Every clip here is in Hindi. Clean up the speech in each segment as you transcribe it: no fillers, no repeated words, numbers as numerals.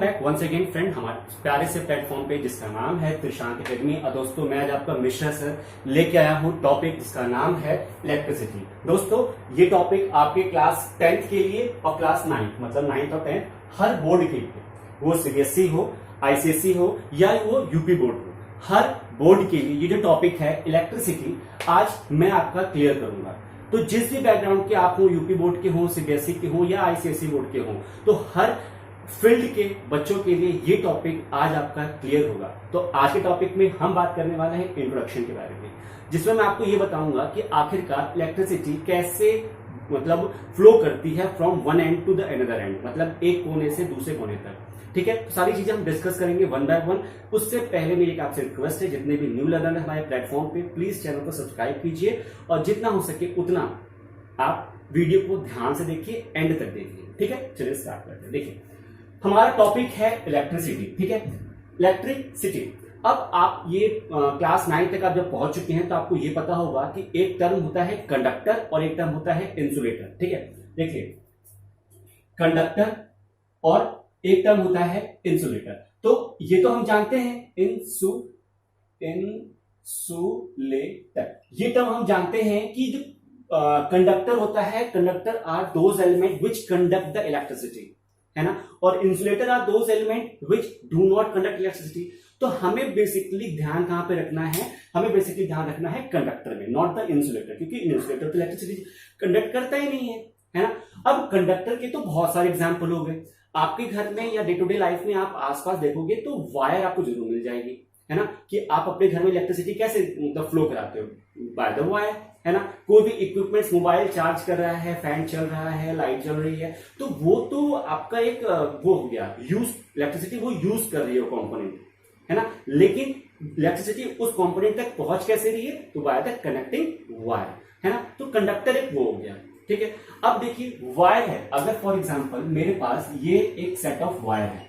बैक वंस अगेन फ्रेंड हमारे प्यारे से प्लेटफॉर्म पे जिसका नाम है त्रिशांत एकेडमी। और दोस्तों मैं आज आपका मिश्रा सर लेके आया हूँ टॉपिक जिसका नाम है इलेक्ट्रिसिटी। दोस्तों ये टॉपिक आपके क्लास 10th के लिए और क्लास 9th मतलब 9th और 10th हर बोर्ड के लिए, वो सीबीएसई हो, आईसीएसई हो या वो यूपी बोर्ड हो, हर बोर्ड के लिए ये जो टॉपिक है इलेक्ट्रिसिटी आज मैं आपका क्लियर करूंगा। तो जिस भी बैकग्राउंड के आप हो, यूपी बोर्ड के हो, सीबीएसई के हो या आईसीएसई बोर्ड के हो, तो हर फील्ड के बच्चों के लिए ये टॉपिक आज आपका क्लियर होगा। तो आज के टॉपिक में हम बात करने वाले हैं इंट्रोडक्शन के बारे में, जिसमें मैं आपको ये बताऊंगा कि आखिरकार इलेक्ट्रिसिटी कैसे मतलब फ्लो करती है from one end to the another end, मतलब एक कोने से दूसरे कोने तक। ठीक है, तो सारी चीजें हम डिस्कस करेंगे वन बाय वन। उससे पहले मेरी एक आपसे रिक्वेस्ट है, जितने भी न्यू लर्नर है हमारे प्लेटफॉर्म पे, प्लीज चैनल को सब्सक्राइब कीजिए और जितना हो सके उतना आप वीडियो को ध्यान से देखिए, एंड तक देखिए। ठीक है, चलिए स्टार्ट करते हैं। देखिए हमारा टॉपिक है इलेक्ट्रिसिटी। ठीक है, इलेक्ट्रिसिटी। अब आप ये क्लास 9 तक आप जब पहुंच चुके हैं तो आपको ये पता होगा कि एक टर्म होता है कंडक्टर और एक टर्म होता है इंसुलेटर। ठीक है, देखिए कंडक्टर और एक टर्म होता है इंसुलेटर। तो ये तो हम जानते हैं इंसुलेटर, ये टर्म हम जानते हैं कि जो कंडक्टर होता है, conductor are those element which conduct the electricity, है ना, और insulator are those element which do not conduct electricity. तो हमें बेसिकली ध्यान कहां पे रखना है, हमें बेसिकली ध्यान रखना है कंडक्टर में, नॉट द इंसुलेटर, क्योंकि इंसुलेटर तो इलेक्ट्रिसिटी कंडक्ट करता ही नहीं है ना। अब कंडक्टर के तो बहुत सारे एग्जाम्पल हो गए, आपके घर में या डे टू डे लाइफ में आप आसपास देखोगे तो वायर आपको जरूर मिल जाएगी, है ना, कि आप अपने घर में इलेक्ट्रिसिटी कैसे मतलब फ्लो कराते हो, बाय द वायर, है ना। कोई भी इक्विपमेंट्स, मोबाइल चार्ज कर रहा है, फैन चल रहा है, लाइट जल रही है, तो वो तो आपका एक वो हो गया यूज, इलेक्ट्रिसिटी वो यूज कर रही है वो कंपोनेंट, है ना। लेकिन इलेक्ट्रिसिटी उस कंपोनेंट तक पहुंच कैसे रही है, तो बाय द कनेक्टिंग वायर, है ना। तो कंडक्टर एक वो हो गया। ठीक है, अब देखिए वायर है, अगर फॉर एग्जांपल मेरे पास ये एक सेट ऑफ वायर है,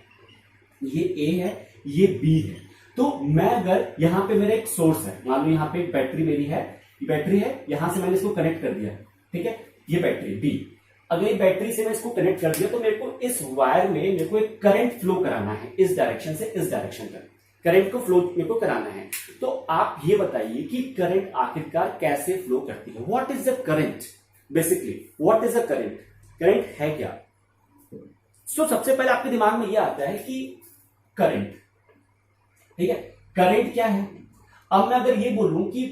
ये ए है, ये बी है, तो मैं अगर यहां पे मेरा एक सोर्स है, मान लो यहां पे एक बैटरी मेरी है, बैटरी है, यहां से मैंने इसको कनेक्ट कर दिया। ठीक है, ये बैटरी बी, अगर ये बैटरी से मैं इसको कनेक्ट कर दिया तो मेरे को इस वायर में मेरे को एक करंट फ्लो कराना है, इस डायरेक्शन से इस डायरेक्शन तक करंट को फ्लो मेरे को कराना है। तो आप ये बताइए कि करंट आखिरकार कैसे फ्लो करती है, what is the current, basically what is the current, current है क्या। सो सबसे पहले आपके दिमाग में ये आता है कि करंट, ठीक है, करंट क्या है। अब मैं अगर ये बोलूं कि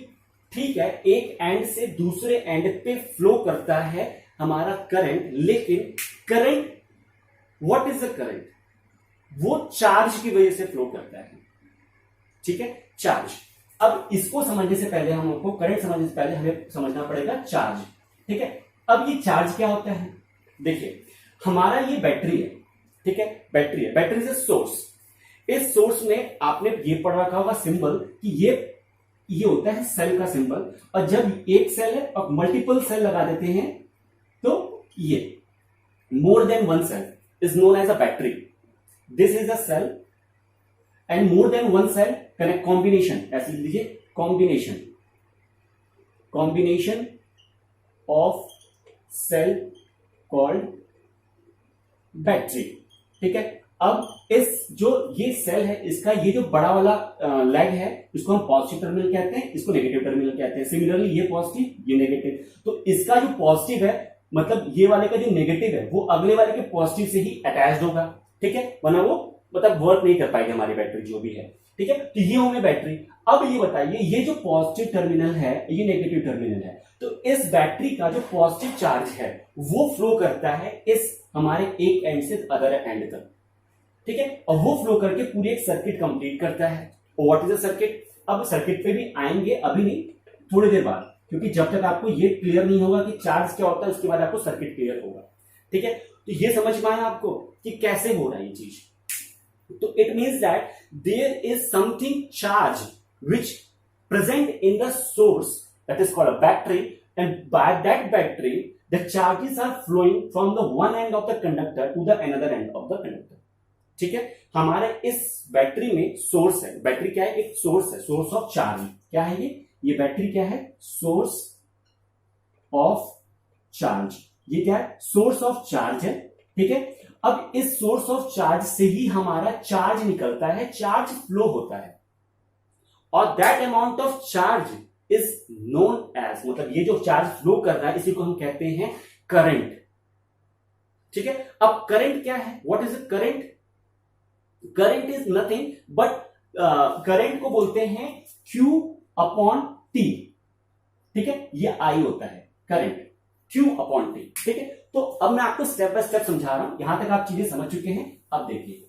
ठीक है, एक एंड से दूसरे एंड पे फ्लो करता है हमारा करंट, लेकिन current, what is the current, वो चार्ज की वजह से फ्लो करता है। ठीक है, चार्ज। अब इसको समझने से पहले हमको करंट समझने से पहले हमें समझना पड़ेगा चार्ज। ठीक है, अब ये चार्ज क्या होता है, देखिए हमारा ये बैटरी है, ठीक है, बैटरी है, बैटरी से सोर्स, इस सोर्स में आपने ये पढ़ रखा होगा सिंबल कि ये होता है सेल का सिंबल, और जब एक सेल है और मल्टीपल सेल लगा देते हैं तो ये more than one cell is known as a battery, this is a cell and more than one cell connect, combination ऐसे लिख लीजिए, combination of cell called battery. ठीक है, अब इस जो ये सेल है, इसका ये जो बड़ा वाला लेग है, इसको हम पॉजिटिव टर्मिनल कहते हैं, इसको नेगेटिव टर्मिनल कहते हैं। सिमिलरली ये पॉजिटिव, ये नेगेटिव, तो इसका जो पॉजिटिव है मतलब ये वाले का जो नेगेटिव है वो अगले वाले के पॉजिटिव से ही अटैच्ड होगा। ठीक है, वरना वो मतलब वर्क नहीं कर पाएगी हमारी बैटरी जो भी है। ठीक है, तो ये होंगे बैटरी। अब ये बताइए, ये जो पॉजिटिव टर्मिनल है, ये नेगेटिव टर्मिनल है, तो इस बैटरी का जो पॉजिटिव चार्ज है वो फ्लो करता है इस हमारे एक एंड से अदर एंड तक। ठीक है, और वो फ्लो करके पूरी एक सर्किट कंप्लीट करता है। व्हाट इज अ सर्किट, अब सर्किट पे भी आएंगे, अभी नहीं, थोड़ी देर बाद, क्योंकि जब तक आपको ये क्लियर नहीं होगा कि चार्ज क्या होता है उसके बाद आपको सर्किट क्लियर होगा। ठीक है, तो ये समझ में आया आपको कि कैसे हो रहा है ये चीज। तो it means that there is something charge which present in the source that is called a battery, and by that battery the charges are flowing from the one end of the conductor to the another end of the conductor. ठीक है, हमारे इस बैटरी में सोर्स है, बैटरी क्या है, एक सोर्स है, सोर्स ऑफ चार्ज। क्या है ये बैटरी क्या है, सोर्स ऑफ चार्ज, ये क्या है, सोर्स ऑफ चार्ज है। ठीक है, अब इस सोर्स ऑफ चार्ज से ही हमारा चार्ज निकलता है, चार्ज फ्लो होता है, और that amount of charge is known as, मतलब ये जो चार्ज फ्लो कर रहा है इसी को हम कहते हैं करंट। ठीक है, अब करंट क्या है, what is current? Current is nothing but current को बोलते हैं Q अपॉन T। ठीक है, ये I होता है करंट, Q अपॉन T। ठीक है, तो अब मैं आपको स्टेप बाय स्टेप समझा रहा हूं, यहां तक आप चीजें समझ चुके हैं। अब देखिए,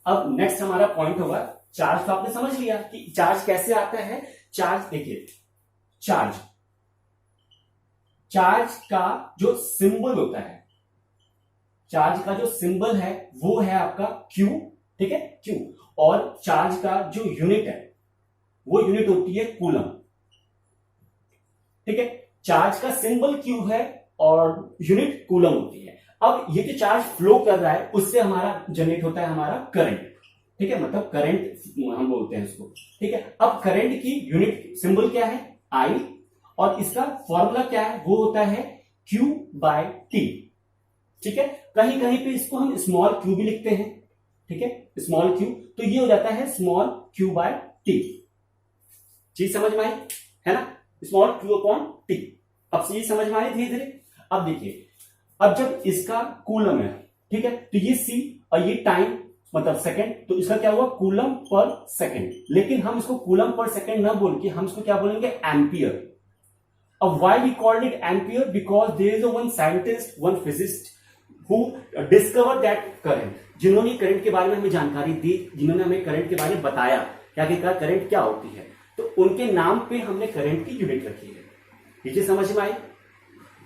अब नेक्स्ट हमारा पॉइंट होगा चार्ज। तो आपने समझ लिया कि चार्ज कैसे आता है। चार्ज देखिए, चार्ज का जो सिंबल होता है, चार्ज का जो सिंबल है वो है आपका Q। ठीक है, Q, और चार्ज का जो यूनिट है वो यूनिट होती है कूलम। ठीक है, चार्ज का सिंबल Q है और यूनिट कूलम होती है। अब ये जो चार्ज फ्लो कर रहा है उससे हमारा जनरेट होता है हमारा करंट। ठीक है, मतलब करंट हम बोलते हैं इसको। ठीक है, अब करंट की यूनिट सिंबल क्या है, I, और इसका फॉर्मूला क्या है, वो होता है Q बाय T। ठीक है, कहीं कहीं पे इसको हम स्मॉल q भी लिखते हैं। ठीक है, स्मॉल q, तो ये हो जाता है स्मॉल q बाय टी। चीज समझ में आई है ना, स्मॉल q अपॉन टी। अब ये समझ में आई धीरे धीरे। अब देखिए, अब जब इसका कूलम है, ठीक है, तो ये c और ये टाइम मतलब सेकंड, तो इसका क्या हुआ, कूलम पर सेकंड। लेकिन हम इसको कूलम पर सेकंड ना बोल के हम इसको क्या बोलेंगे, एम्पियर। अब why we called it ampere? Because there is one scientist, one physicist who discovered that current, जिन्होंने करंट के बारे में हमें जानकारी दी, जिन्होंने हमें करंट के बारे में बताया क्या कि करंट क्या होती है, तो उनके नाम पे हमने करंट की यूनिट रखी है। ये चीज समझ में आई,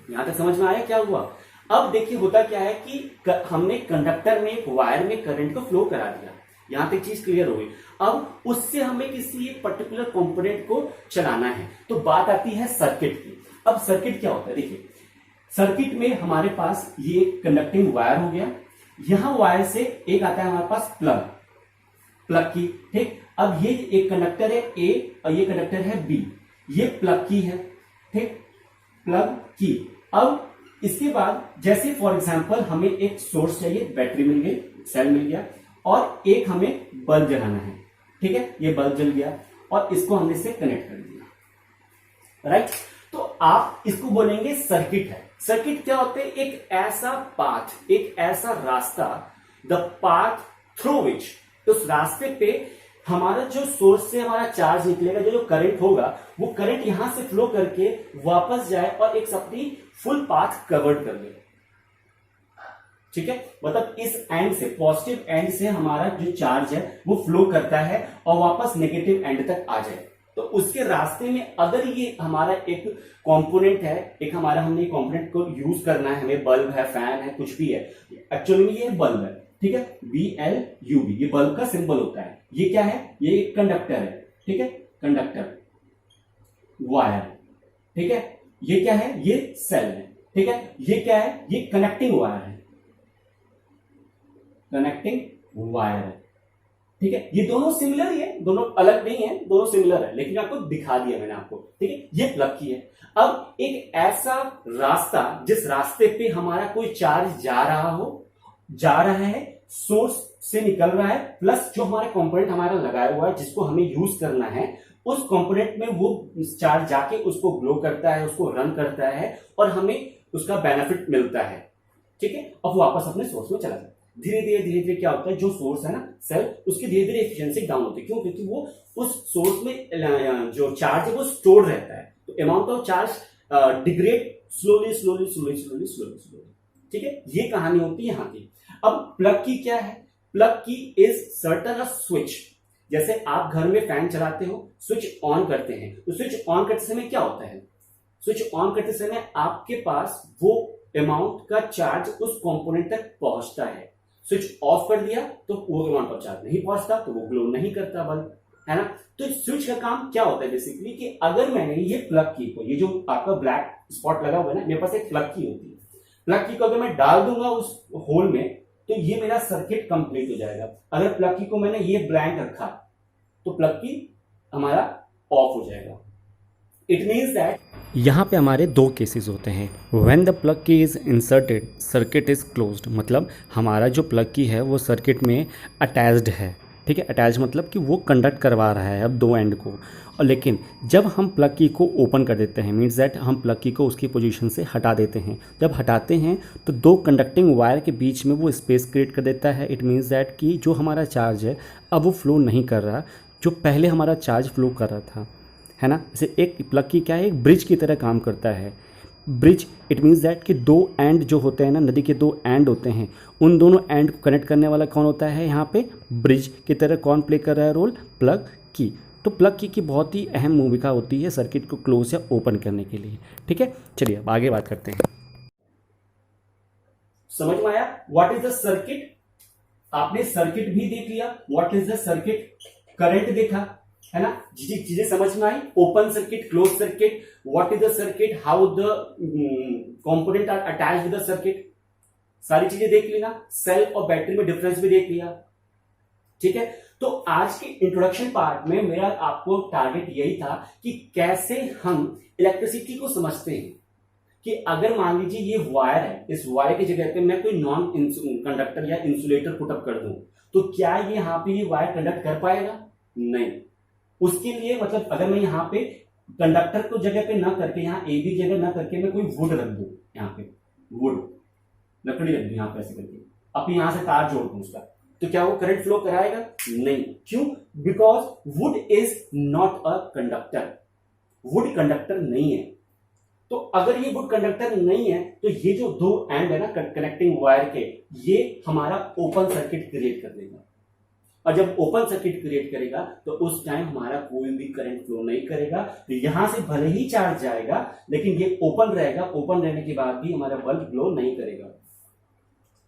यहां तक समझ में आया क्या हुआ। अब देखिए होता क्या है कि हमने कंडक्टर में एक वायर में करंट को फ्लो करा दिया, यहां तक चीज क्लियर हो गई। अब उससे हमें किसी एक पर्टिकुलर कंपोनेंट को चलाना है, तो बात आती है सर्किट की। अब सर्किट क्या होता है, देखिए सर्किट में हमारे पास ये कंडक्टिंग वायर हो गया, यहां वायर से एक आता है हमारे पास प्लग की। ठीक, अब ये एक कंडक्टर है A और ये कंडक्टर है B, ये प्लग की है। ठीक, प्लग की। अब इसके बाद जैसे फॉर एग्जांपल हमें एक सोर्स चाहिए, बैटरी मिल गई, सेल मिल गया, और एक हमें बल्ब जलाना है। ठीक है, ये बल्ब जल गया और इसको हमने इससे कनेक्ट कर दिया, राइट। तो आप इसको बोलेंगे सर्किट है। सर्किट क्या होते हैं, एक ऐसा पाथ, एक ऐसा रास्ता, द पाथ थ्रू विच, उस रास्ते पे हमारा जो सोर्स से हमारा चार्ज निकलेगा, जो करंट होगा, वो करंट यहां से फ्लो करके वापस जाए और एक अपनी फुल पाथ कवर्ड कर ले। ठीक है, मतलब इस एंड से, पॉजिटिव एंड से हमारा जो चार्ज है वो फ्लो करता है और वापस नेगेटिव एंड तक आ जाए। तो उसके रास्ते में अगर ये हमारा एक कंपोनेंट है, एक हमारा हमने कंपोनेंट को यूज करना है, हमें बल्ब है, फैन है, कुछ भी है, एक्चुअली में ये बल्ब है। ठीक है, BLUB, ये बल्ब का सिंबल होता है। ये क्या है, ये एक कंडक्टर है। ठीक है, कंडक्टर, वायर। ठीक है, ये क्या है, ये सेल है। ठीक है, ये क्या है, ये कनेक्टिंग वायर है, कनेक्टिंग वायर है। ठीक है, ये दोनों सिमिलर ही है, दोनों अलग नहीं है, दोनों सिमिलर है, लेकिन आपको दिखा दिया मैंने आपको। ठीक है, ये प्लग की है। अब एक ऐसा रास्ता जिस रास्ते पे हमारा कोई चार्ज जा रहा है, सोर्स से निकल रहा है, प्लस जो हमारा कंपोनेंट हमारा लगाया हुआ है जिसको हमें यूज करना है, उस कंपोनेंट में वो चार्ज जाके उसको ग्लो करता है, उसको रन करता है और हमें उसका बेनिफिट मिलता है। ठीक है, अब वापस अपने सोर्स में चला जाता है। धीरे धीरे क्या होता है, जो सोर्स है ना सेल, उसकी धीरे धीरे एफिशिएंसी डाउन होती है। क्यों, क्योंकि वो उस सोर्स में जो चार्ज है वो स्टोर रहता है, तो amount of charge degrade slowly. ठीक है, ये कहानी होती है यहाँ की। अब प्लग की क्या है, प्लग की इज सर्टन अ स्विच। जैसे आप घर में फैन चलाते हो, स्विच ऑन करते हैं, तो स्विच ऑन करते समय क्या होता है, स्विच ऑन करते समय आपके पास वो अमाउंट का चार्ज उस कंपोनेंट तक पहुंचता है। स्विच ऑफ कर दिया तो वो अमाउंट ऑफ चार्ज नहीं पहुंचता, तो वो ग्लो नहीं करता बल्ब, है ना। तो स्विच का काम क्या होता है बेसिकली, कि अगर मैंने ये प्लग की को, ये जो आपका ब्लैक स्पॉट लगा हुआ है ना, मेरे पास एक प्लग की होती है, प्लग की को अगर मैं डाल दूंगा उस होल में, तो ये मेरा सर्किट कंप्लीट हो जाएगा। अगर प्लग की को मैंने ये ब्लैंक रखा तो प्लग की हमारा ऑफ हो जाएगा। इट मीन्स दैट यहाँ पे हमारे दो केसेस होते हैं। व्हेन द प्लग की is inserted circuit is closed, मतलब हमारा जो प्लग की है वो सर्किट में अटैच्ड है, ठीक है। अटैच मतलब कि वो कंडक्ट करवा रहा है अब दो एंड को। और लेकिन जब हम प्लग की को ओपन कर देते हैं, मीन्स दैट हम प्लग की को उसकी पोजीशन से हटा देते हैं। जब हटाते हैं तो दो कंडक्टिंग वायर के बीच में वो स्पेस क्रिएट कर देता है। इट मीन्स दैट कि जो हमारा चार्ज है अब वो फ्लो नहीं कर रहा, जो पहले हमारा चार्ज फ्लो कर रहा था, है ना। जैसे एक प्लग की क्या है, एक ब्रिज की तरह काम करता है। ब्रिज इट मीन्स दैट कि दो एंड जो होते हैं ना, नदी के दो एंड होते हैं, उन दोनों एंड को कनेक्ट करने वाला कौन होता है, यहाँ पे ब्रिज की तरह कौन प्ले कर रहा है रोल, प्लग की। तो प्लग की बहुत ही अहम भूमिका होती है सर्किट को क्लोज या ओपन करने के लिए, ठीक है। चलिए अब आगे बात करते हैं। समझ में आया व्हाट इज द सर्किट? आपने सर्किट भी देख लिया, what is the circuit, current देखा, है ना। चीजें समझ में आई, open circuit, close circuit, what is the circuit, how the component are attached with the circuit, सारी चीजें देख ली ना। सेल और बैटरी में डिफरेंस भी देख लिया, ठीक है। तो आज के इंट्रोडक्शन पार्ट में मेरा आपको टारगेट यही था कि कैसे हम इलेक्ट्रिसिटी को समझते हैं। कि अगर मान लीजिए ये वायर है, इस वायर की जगह पे मैं कोई नॉन कंडक्टर या इंसुलेटर पुटअप कर दूं, तो क्या ये यहाँ पे ये वायर कंडक्ट कर पाएगा? नहीं। उसके लिए मतलब अगर मैं यहाँ पे कंडक्टर को जगह पे ना करके, यहाँ ए बी जगह ना करके मैं कोई वुड रख दूं, यहाँ पे वुड लकड़ी रख दूं यहाँ पे ऐसे करके, अब यहां से तार जोड़ दूं उसका, तो क्या वो करंट फ्लो कराएगा? नहीं। क्यों? Because would is not a conductor, would conductor नहीं है। तो अगर ये वुड कंडक्टर नहीं है तो ये जो दो एंड है ना कनेक्टिंग वायर के, ये हमारा ओपन सर्किट क्रिएट कर देगा। और जब ओपन सर्किट क्रिएट करेगा तो उस टाइम हमारा कोई भी करंट फ्लो नहीं करेगा। तो यहां से भले ही चार्ज जाएगा लेकिन ये ओपन रहेगा, ओपन रहने के बाद भी हमारा बल्ब ग्लो नहीं करेगा।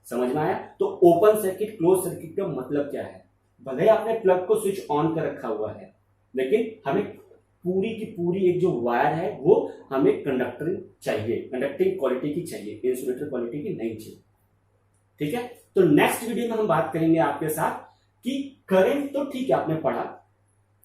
समझ में आया? तो ओपन सर्किट क्लोज सर्किट का मतलब क्या है? भले आपने प्लग को स्विच ऑन कर रखा हुआ है लेकिन हमें पूरी की पूरी एक जो वायर है वो हमें कंडक्टर चाहिए, कंडक्टिंग क्वालिटी की चाहिए, इंसुलेटर क्वालिटी की नहीं चाहिए, ठीक है। तो नेक्स्ट वीडियो में हम बात करेंगे आपके साथ कि करंट तो ठीक है आपने पढ़ा,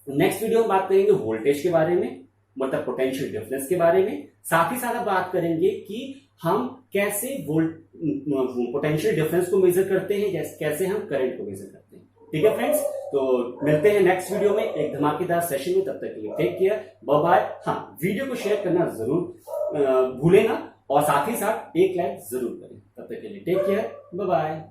नेक्स्ट वीडियो में बात करेंगे वोल्टेज के बारे में, मतलब पोटेंशियल डिफरेंस के बारे में। साथ ही साथ बात करेंगे कि हम कैसे पोटेंशियल डिफरेंस को मेजर करते हैं, कैसे हम करंट को मेजर करते हैं, ठीक है फ्रेंड्स। तो मिलते हैं नेक्स्ट वीडियो में एक धमाकेदार सेशन में, तब तक के लिए टेक केयर, बाय बाय। हाँ, वीडियो को शेयर करना जरूर भूलें ना, और साथ ही साथ एक लाइक जरूर करें। तब तक के लिए टेक केयर, बाय बाय।